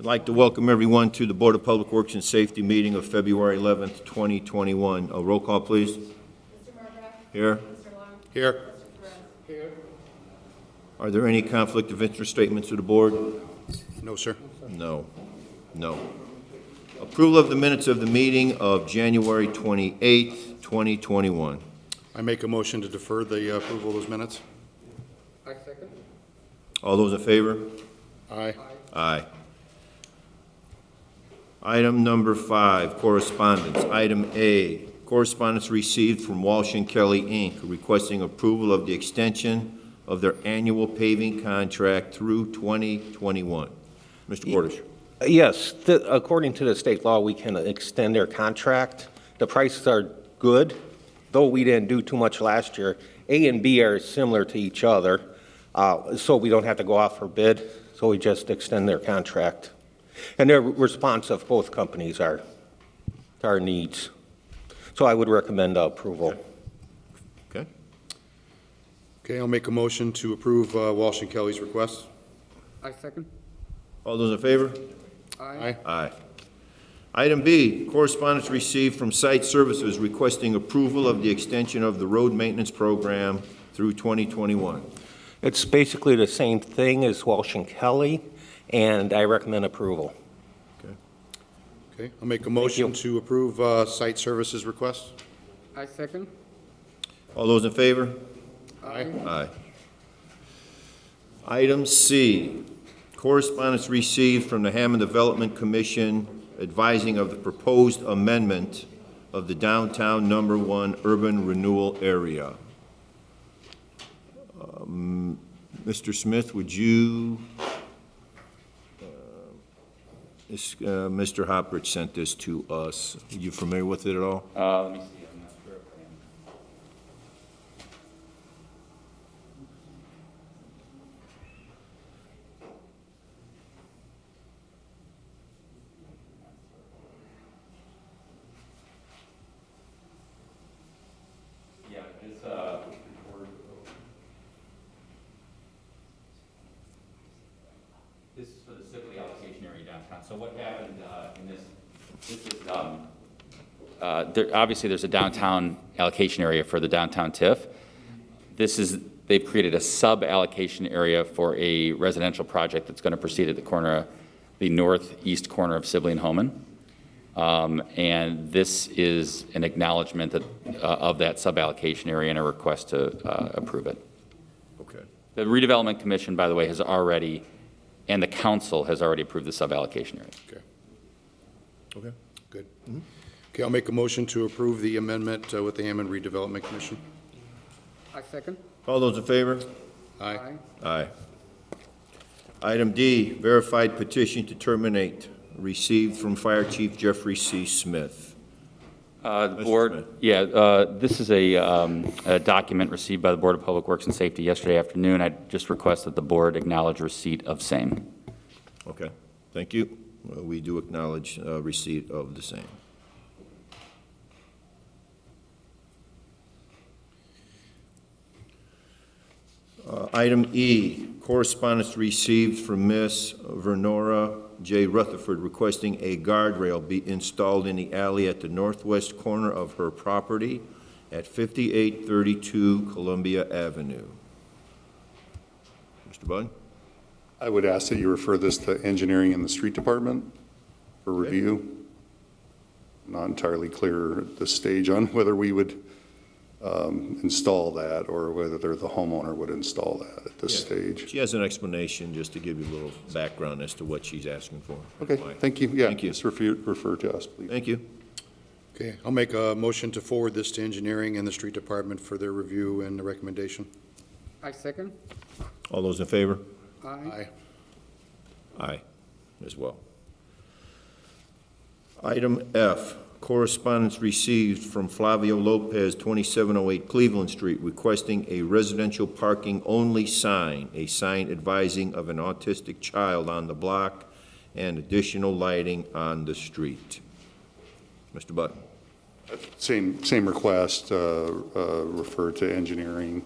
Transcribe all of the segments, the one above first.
I'd like to welcome everyone to the Board of Public Works and Safety meeting of February 11th, 2021. A roll call, please. Mr. Margaret. Here. Mr. Long. Here. Mr. Perez. Here. Are there any conflict of interest statements to the board? No, sir. No. No. Approval of the minutes of the meeting of January 28th, 2021. I make a motion to defer the approval of those minutes. I second. All those in favor? Aye. Aye. Item number 5, correspondence. Item A, correspondence received from Walsh and Kelly, Inc., requesting approval of the extension of their annual paving contract through 2021. Mr. Bordish. Yes, according to the state law, we can extend their contract. The prices are good, though we didn't do too much last year. A and B are similar to each other, so we don't have to go out for bid, so we just extend their contract. And they're responsive, both companies are, to our needs. So I would recommend approval. Okay. Okay, I'll make a motion to approve Walsh and Kelly's request. I second. All those in favor? Aye. Aye. Item B, correspondence received from Site Services requesting approval of the extension of the road maintenance program through 2021. It's basically the same thing as Walsh and Kelly, and I recommend approval. Okay, I'll make a motion to approve Site Services request. I second. All those in favor? Aye. Aye. Item C, correspondence received from the Hammond Development Commission advising of the proposed amendment of the downtown number 1 urban renewal area. Mr. Smith, would you, Mr. Hopridge sent this to us. Are you familiar with it at all? Let me see, I'm not sure if I am. Yeah, this is for the Sibley allocation area downtown. So what happened in this is, obviously there's a downtown allocation area for the downtown TIF. They've created a sub-allocation area for a residential project that's going to proceed at the northeast corner of Sibley and Homan. And this is an acknowledgement of that sub-allocation area and a request to approve it. Okay. The redevelopment commission, by the way, has already, and the council has already approved the sub-allocation area. Okay, Okay. good. Okay, I'll make a motion to approve the amendment with the Hammond Redevelopment Commission. I second. All those in favor? Aye. Aye. Item D, verified petition to terminate, received from Fire Chief Jeffrey C. Smith. The board, Smith. yeah, this is a document received by the Board of Public Works and Safety yesterday afternoon. I just request that the board acknowledge receipt of same. Okay, thank you. We do acknowledge receipt of the same. Item E, correspondence received from Ms. Vernora J. Rutherford requesting a guardrail be installed in the alley at the northwest corner of her property at 5832 Columbia Avenue. Mr. Bud? I would ask that you refer this to engineering in the street department for review. Not entirely clear at this stage on whether we would install that or whether the homeowner would install that at this stage. She has an explanation just to give you a little background as to what she's asking for. Okay, Why. thank you. Yeah, Thank you. just refer to us, please. Thank you. Okay, I'll make a motion to forward this to engineering and the street department for their review and the recommendation. I second. All those in favor? Aye. Aye, as well. Item F, correspondence received from Flavio Lopez, 2708 Cleveland Street, requesting a residential parking only sign, a sign advising of an autistic child on the block, and additional lighting on the street. Mr. Button. Same request, refer to engineering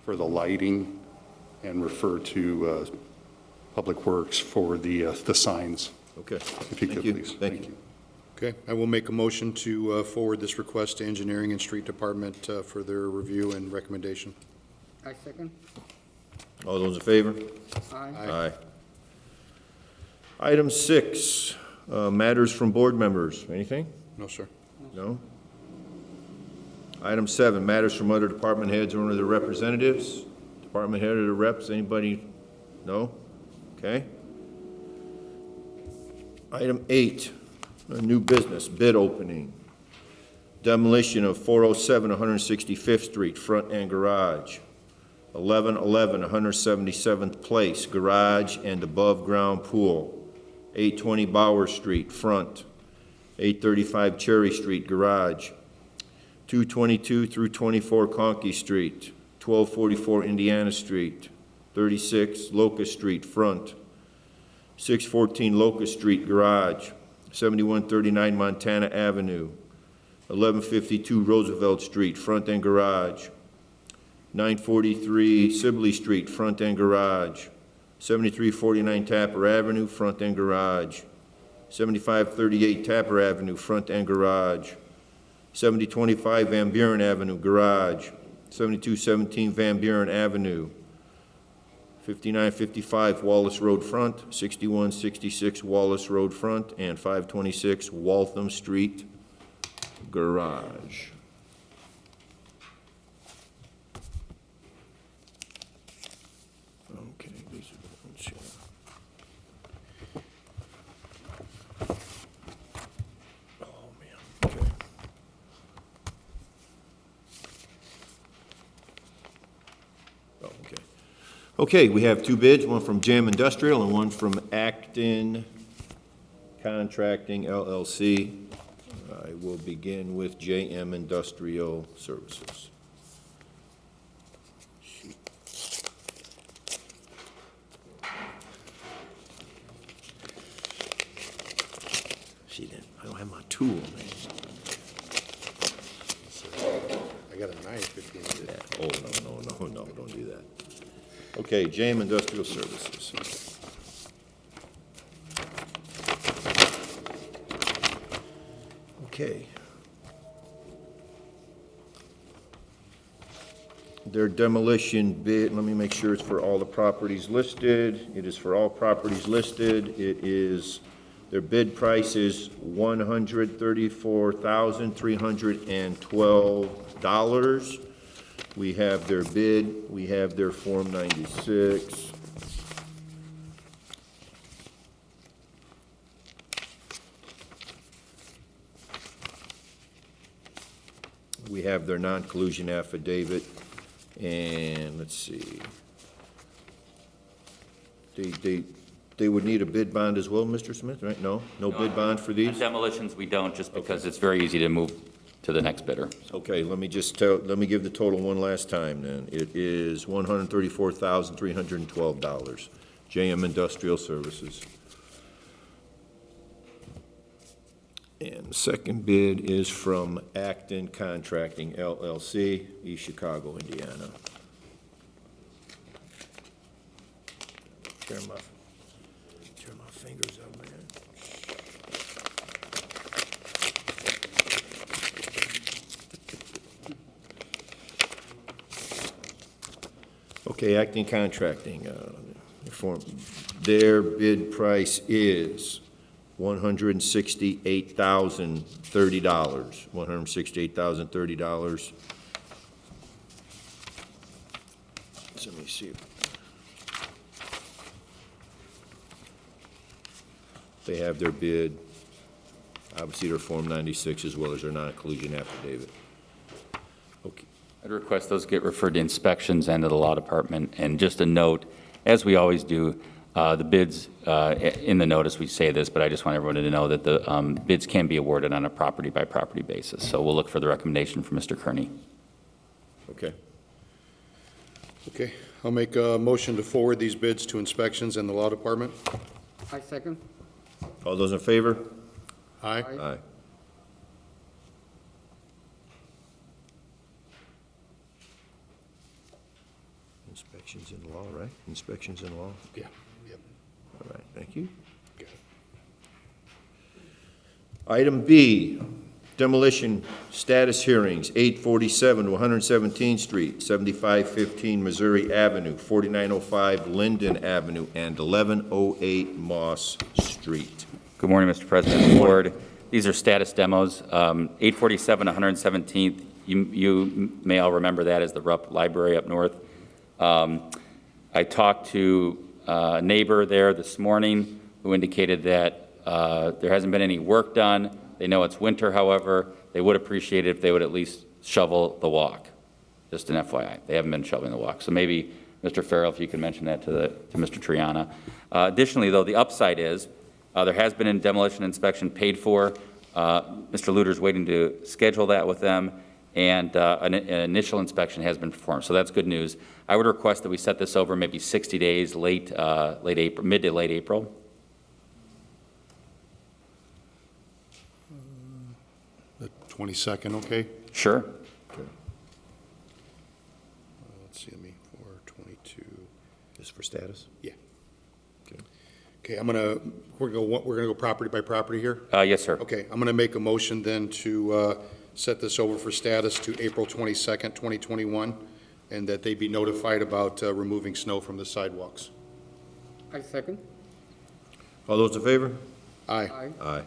for the lighting and refer to Public Works for the signs Okay. If you Thank could, you. please. Thank you. Okay, I will make a motion to forward this request to Engineering and Street Department for their review and recommendation. I second. All those in favor? Aye. Aye. Item 6, matters from board members. Anything? No, sir. No? Item 7, matters from other department heads or their representatives. Department head or the reps, anybody? No? Okay. Item 8, a new business, bid opening. Demolition of 407 165th Street, front and garage. 1111 177th Place, garage and above-ground pool. 820 Bauer Street, front. 835 Cherry Street, garage. 222 through 24 Conkey Street. 1244 Indiana Street. 36 Locust Street, front. 614 Locust Street, garage. 7139 Montana Avenue. 1152 Roosevelt Street, front and garage. 943 Sibley Street, front and garage. 7349 Tapper Avenue, front and garage. 7538 Tapper Avenue, front and garage. 7025 Van Buren Avenue, garage. 7217 Van Buren Avenue. 5955 Wallace Road front, 6166 Wallace Road front, and 526 Waltham Street, garage. Okay, these are the ones here. Oh, man, okay. Oh, okay. Okay, we have two bids, one from Jam Industrial and one from Acton Contracting LLC. I will begin with JM Industrial Services. See, then, I don't have my tool, man. I got a knife if you need it. Oh, no, don't do that. Okay, JM Industrial Services. Okay. Their demolition bid, let me make sure it's for all the properties listed. It is for all properties listed. It is, their bid price is $134,312. We have their bid, we have their Form 96. We have their non-collusion affidavit, and let's see. They would need a bid bond as well, Mr. Smith, right? No bid bond for On these? demolitions, we don't, just because it's very easy to move to the next bidder. Okay, let me give the total one last time then. It is $134,312, JM Industrial Services. And the second bid is from Acton Contracting LLC, East Chicago, Indiana. Tear my fingers up, man. Okay, Acton Contracting, their bid price is $168,030. $168,030. So let me see. They have their bid, obviously their Form 96 as well as their non-collusion affidavit. Okay. I'd request those get referred to inspections and to the law department. And just a note, as we always do, the bids, in the notice we say this, but I just want everyone to know that the bids can be awarded on a property-by-property basis. So we'll look for the recommendation from Mr. Kearney. Okay. Okay, I'll make a motion to forward these bids to inspections and the law department. I second. All those in favor? Aye. Aye. Inspections in law, right? Inspections in law? Yeah, yep, All right, thank you. got it. Item B, demolition status hearings, 847 to 117th Street, 7515 Missouri Avenue, 4905 Linden Avenue, and 1108 Moss Street. Good morning, Mr. President and Board. These are status demos. 847 117th, you may all remember that as the Rupp Library up north. I talked to a neighbor there this morning who indicated that there hasn't been any work done. They know it's winter, however. They would appreciate it if they would at least shovel the walk. Just an FYI, they haven't been shoveling the walk. So maybe, Mr. Farrell, if you could mention that to Mr. Triana. Additionally, though, the upside is there has been a demolition inspection paid for. Mr. Luter's waiting to schedule that with them, and an initial inspection has been performed. So that's good news. I would request that we set this over maybe 60 days, mid to late April. The 22nd, okay? Sure. Let's see, 4/22. Just for status? Yeah. Okay, we're gonna go property by property here? Yes, sir. Okay, I'm gonna make a motion then to set this over for status to April 22nd, 2021, and that they be notified about removing snow from the sidewalks. I second. All those in favor? Aye. Aye. Aye.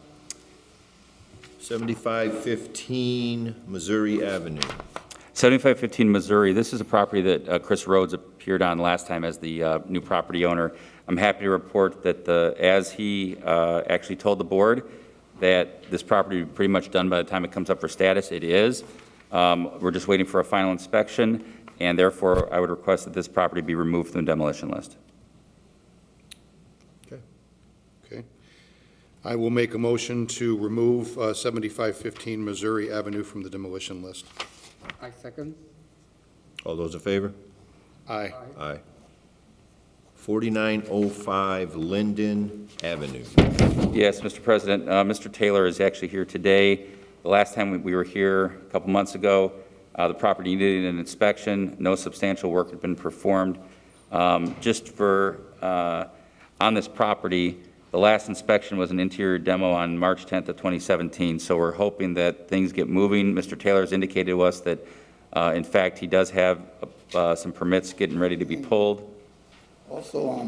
7515 Missouri Avenue. 7515 Missouri, this is a property that Chris Rhodes appeared on last time as the new property owner. I'm happy to report that as he actually told the board that this property is pretty much done by the time it comes up for status. It is. We're just waiting for a final inspection, and therefore I would request that this property be removed from the demolition list. Okay. I will make a motion to remove 7515 Missouri Avenue from the demolition list. I second. All those in favor? Aye. Aye. 4905 Linden Avenue. Yes, Mr. President, Mr. Taylor is actually here today. The last time we were here a couple months ago, the property needed an inspection. No substantial work had been performed. Just for, on this property, the last inspection was an interior demo on March 10th of 2017, so we're hoping that things get moving. Mr. Taylor has indicated to us that, in fact, he does have some permits getting ready to be pulled. Also,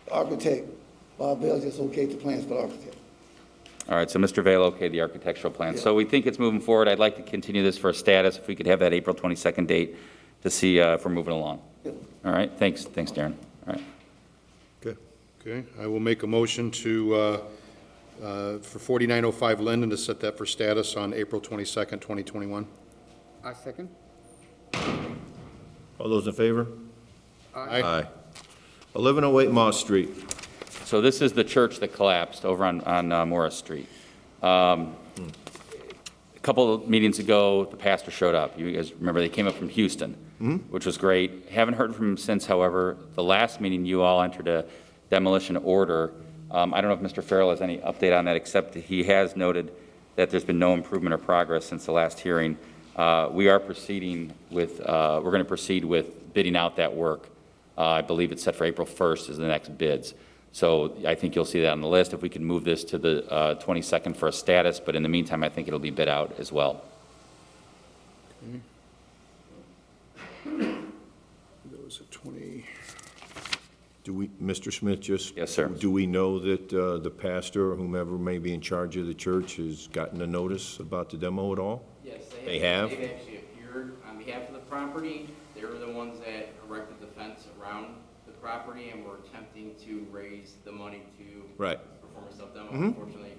the architect, Bob Bell, just okayed the plans for the architect. All right, so Mr. Vale okayed the architectural plan. So we think it's moving forward. I'd like to continue this for a status, if we could have that April 22nd date to see if we're moving along. All right, thanks, Darren. All right. Okay, I will make a motion to, for 4905 Linden, to set that for status on April 22nd, 2021. I second. All those in favor? Aye. 1108 Moss Street. So this is the church that collapsed over on Morris Street. A couple of meetings ago, the pastor showed up. You guys remember they came up from Houston, which was great. Haven't heard from him since, however. The last meeting, you all entered a demolition order. I don't know if Mr. Farrell has any update on that, except that he has noted that there's been no improvement or progress since the last hearing. We are proceeding with, we're going to proceed with bidding out that work. I believe it's set for April 1st is the next bids. So I think you'll see that on the list. If we can move this to the 22nd for a status, but in the meantime, I think it'll be bid out as well. That was a 20. Do we, Mr. Smith, just? Yes, sir. Do we know that the pastor or whomever may be in charge of the church has gotten a notice about the demo at all? Yes, They have? They've actually appeared on behalf of the property. They were the ones that erected the fence around the property and were attempting to raise the money to Right. perform a sub-demo. Unfortunately,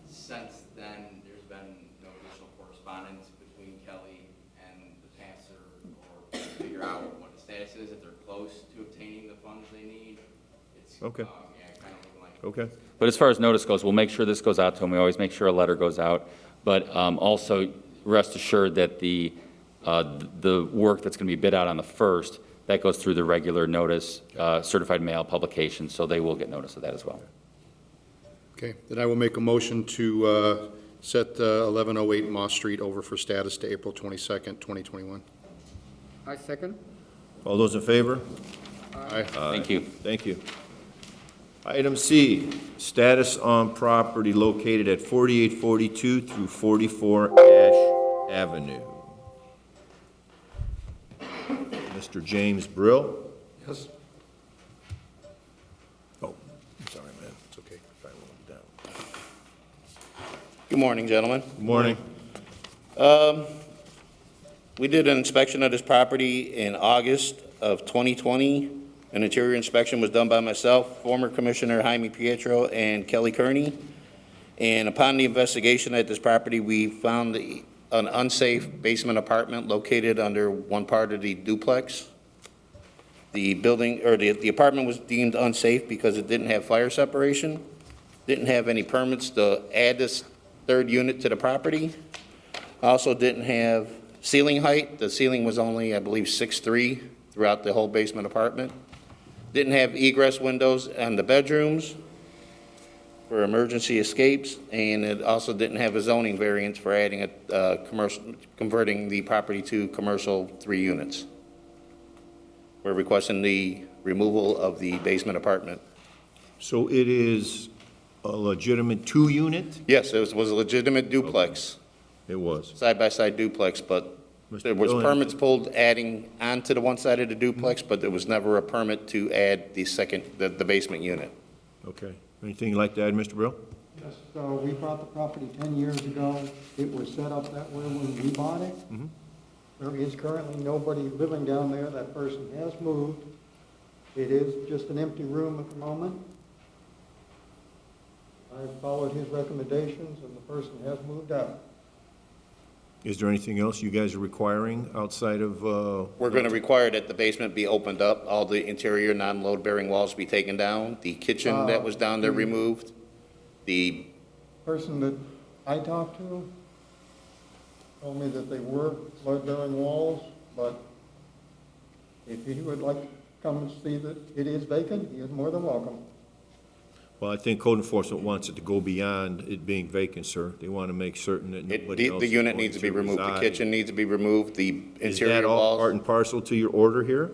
since then, there's been no additional correspondence between Kelly and the pastor or to figure out what the status is, if they're close to obtaining the funds they need. It's, Okay. yeah, kind of looking like. Okay. But as far as notice goes, we'll make sure this goes out to them. We always make sure a letter goes out. But also rest assured that the work that's going to be bid out on the 1st, that goes through the regular notice, certified mail publication, so they will get notice of that as well. Okay, then I will make a motion to set 1108 Moss Street over for status to April 22nd, 2021. I second. All those in favor? Aye. Thank you. Thank you. Item C, status on property located at 4842 through 44 Ash Avenue. Mr. James Brill? Yes. Oh, I'm sorry, man. It's okay. If I wrote it down. Good morning, gentlemen. Good morning. We did an inspection of this property in August of 2020. An interior inspection was done by myself, former Commissioner Jaime Pietro, and Kelly Kearney. And upon the investigation at this property, we found an unsafe basement apartment located under one part of the duplex. The building, or the apartment was deemed unsafe because it didn't have fire separation, didn't have any permits to add this third unit to the property. Also didn't have ceiling height. The ceiling was only, I believe, 6'3" throughout the whole basement apartment. Didn't have egress windows in the bedrooms for emergency escapes, and it also didn't have a zoning variance for adding a commercial, converting the property to commercial 3 units. We're requesting the removal of the basement apartment. So it is a legitimate 2-unit? Yes, it was a legitimate duplex, It was. side-by-side duplex, but Mr. there was Dillon. permits pulled adding onto the one side of the duplex, but there was never a permit to add the second, the basement unit. Okay. Anything like that, Mr. Brill? Yes, so we bought the property 10 years ago. It was set up that way when we bought it. There is currently nobody living down there. That person has moved. It is just an empty room at the moment. I followed his recommendations, and the person has moved out. Is there anything else you guys are requiring outside of, We're going to require that the basement be opened up, all the interior non-load-bearing walls be taken down, the kitchen that was down there removed, the, Person that I talked to told me that they were load-bearing walls, but if he would like to come and see that it is vacant, he is more than welcome. well, I think code enforcement wants it to go beyond it being vacant, sir. They want to make certain that nobody else the is unit going needs to be removed, the reside. kitchen needs to be removed, the Is interior that all part walls. and parcel to your order here?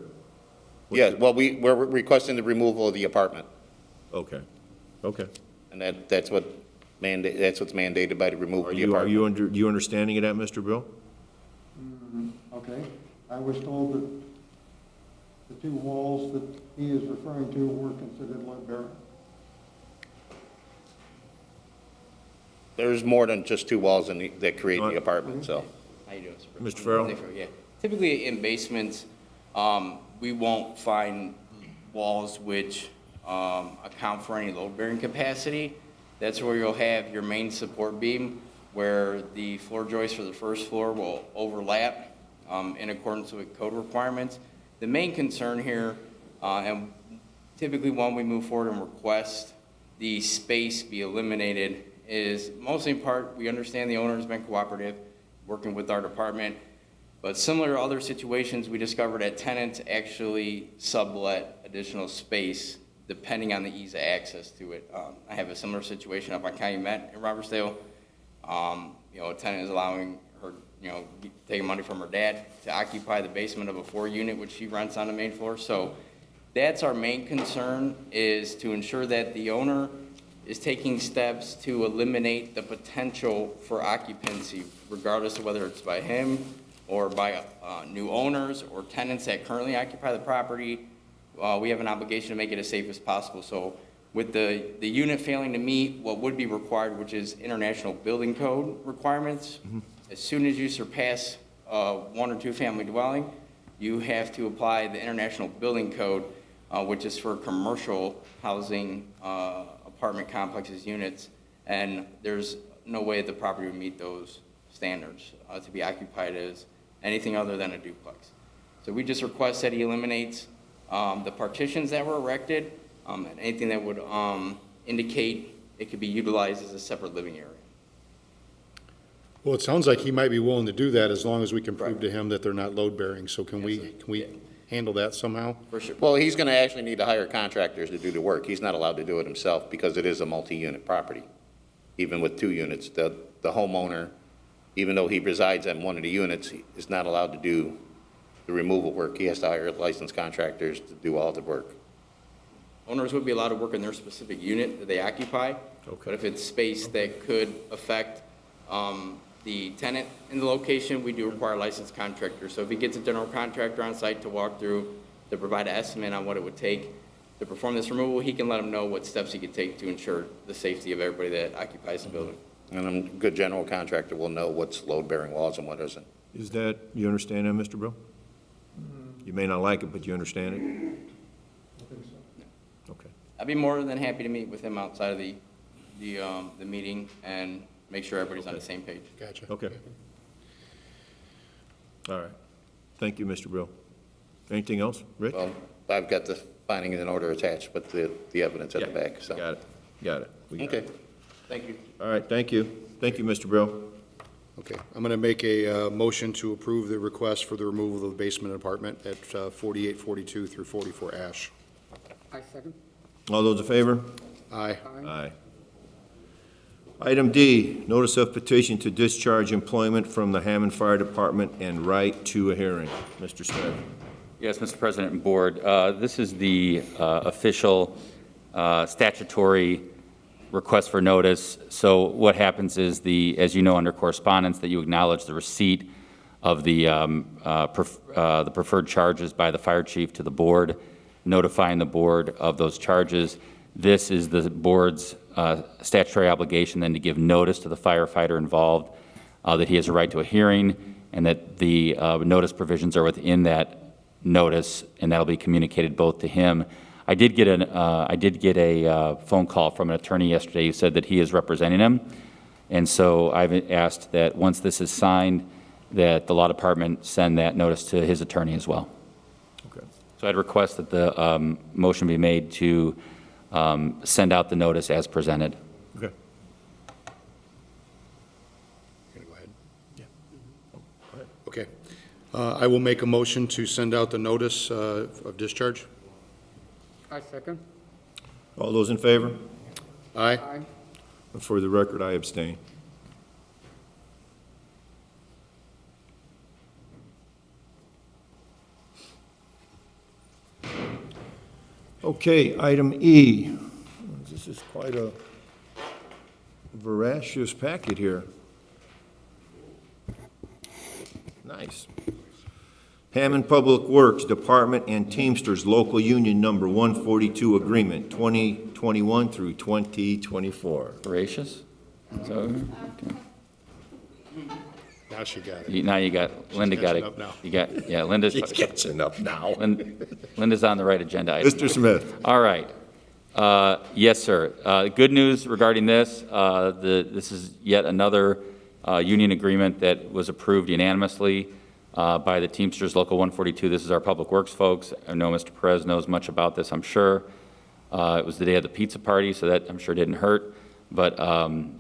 Yeah, well, we're requesting the removal of the apartment, Okay, okay. and that's what's mandated by the removal Are of the you, apartment. you understanding of that, Mr. Brill? Okay, I was told that the 2 walls that he is referring to were considered load-bearing. There's more than just 2 walls that create the apartment, so. How you doing, sir? Mr. Farrell? Yeah. Typically in basements, we won't find walls which account for any load-bearing capacity. That's where you'll have your main support beam, where the floor joists for the first floor will overlap in accordance with code requirements. The main concern here, and typically when we move forward and request the space be eliminated, is mostly in part, we understand the owner has been cooperative, working with our department, but similar to other situations, we discovered that tenants actually sublet additional space depending on the ease of access to it. I have a similar situation up on Calumet in Robertsdale. A tenant is allowing her, taking money from her dad to occupy the basement of a 4-unit, which she rents on the main floor. So that's our main concern, is to ensure that the owner is taking steps to eliminate the potential for occupancy, regardless of whether it's by him or by new owners or tenants that currently occupy the property. We have an obligation to make it as safe as possible. So with the unit failing to meet what would be required, which is international building code requirements, as soon as you surpass 1 or 2 family dwelling, you have to apply the international building code, which is for commercial housing apartment complexes units, and there's no way the property would meet those standards to be occupied as anything other than a duplex. So we just request that he eliminates the partitions that were erected and anything that would indicate it could be utilized as a separate living area. Well, it sounds like he might be willing to do that as long as we can prove to him that they're not load-bearing. So can we handle that somehow? For sure. Well, he's going to actually need to hire contractors to do the work. He's not allowed to do it himself because it is a multi-unit property. Even with 2 units, the homeowner, even though he resides in one of the units, is not allowed to do the removal work. He has to hire licensed contractors to do all the work. owners would be allowed to work in their specific unit that they occupy. Okay. But if it's space that could affect the tenant in the location, we do require a licensed contractor. So if he gets a general contractor on site to walk through, to provide an estimate on what it would take to perform this removal, he can let them know what steps he could take to ensure the safety of everybody that occupies the building. And a good general contractor will know what's load-bearing walls and what isn't. Is that, you understand that, Mr. Brill? You may not like it, but you understand it? I think so. Okay. I'd be more than happy to meet with him outside of the meeting and make sure everybody's on the same page. Gotcha. Okay. All right. Thank you, Mr. Brill. Anything else? Rich? Well, I've got the finding in order attached, but the evidence at the Yeah, back, so. Got it. Got it. We got Okay. it. Thank you. All right, thank you. Thank you, Mr. Brill. Okay, I'm going to make a motion to approve the request for the removal of the basement apartment at 4842 through 44 Ash. I second. All those in favor? Aye. Aye. Item D, notice of petition to discharge employment from the Hammond Fire Department and right to a hearing. Mr. Smith. Yes, Mr. President and Board, this is the official statutory request for notice. So what happens is as you know, under correspondence, that you acknowledge the receipt of the preferred charges by the fire chief to the board, notifying the board of those charges. This is the board's statutory obligation then to give notice to the firefighter involved that he has a right to a hearing, and that the notice provisions are within that notice, and that'll be communicated both to him. I did get a phone call from an attorney yesterday who said that he is representing him, and so I've asked that once this is signed, that the law department send that notice to his attorney as well. Okay. So I'd request that the motion be made to send out the notice as presented. Okay. Go ahead. Okay. I will make a motion to send out the notice of discharge. I second. All those in favor? Aye. Aye. For the record, I abstain. Okay, item E. This is quite a voracious packet here. Nice. Hammond Public Works Department and Teamsters Local Union Number 142 Agreement, 2021 through 2024. Voracious? So, Now she got it. now you got, Linda got catching it. up now. You got, yeah, Linda's, She's catching up now. Linda's on the right agenda item. Mr. Smith. All right. Yes, sir. Good news regarding this. This is yet another union agreement that was approved unanimously by the Teamsters Local 142. This is our Public Works folks. I know Mr. Perez knows much about this, I'm sure. It was the day of the pizza party, so that I'm sure didn't hurt. But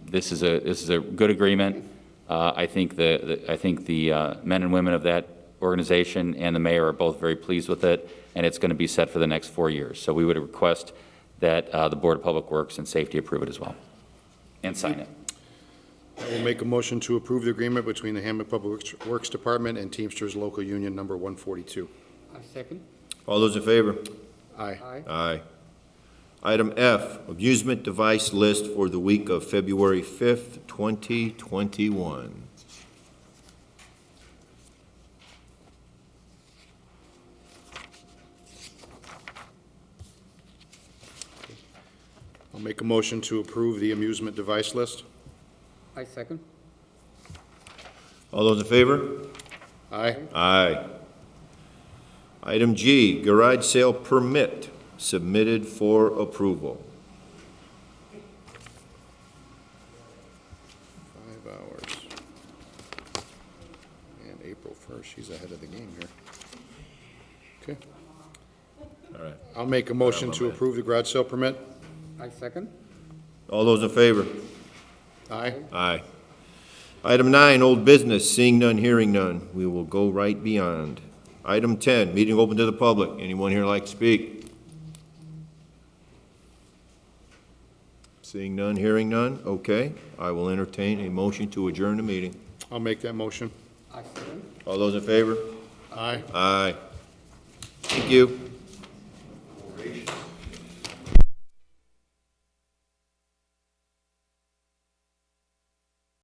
this is a good agreement. I think the men and women of that organization and the mayor are both very pleased with it, and it's going to be set for the next 4 years. So we would request that the Board of Public Works and Safety approve it as well and sign it. I will make a motion to approve the agreement between the Hammond Public Works Department and Teamsters Local Union Number 142. I second. All those in favor? Aye. Aye. Aye. Item F, amusement device list for the week of February 5th, 2021. I'll make a motion to approve the amusement device list. I second. All those in favor? Aye. Aye. Item G, garage sale permit submitted for approval. 5 hours. And April 1st, she's ahead of the game here. Okay. All right. I'll make a motion to approve the garage sale permit. I second. All those in favor? Aye. Aye. Item 9, old business, seeing none, hearing none. We will go right beyond. Item 10, meeting open to the public. Anyone here like to speak? Seeing none, hearing none? Okay. I will entertain a motion to adjourn the meeting. I'll make that motion. I second. All those in favor? Aye. Aye. Thank you.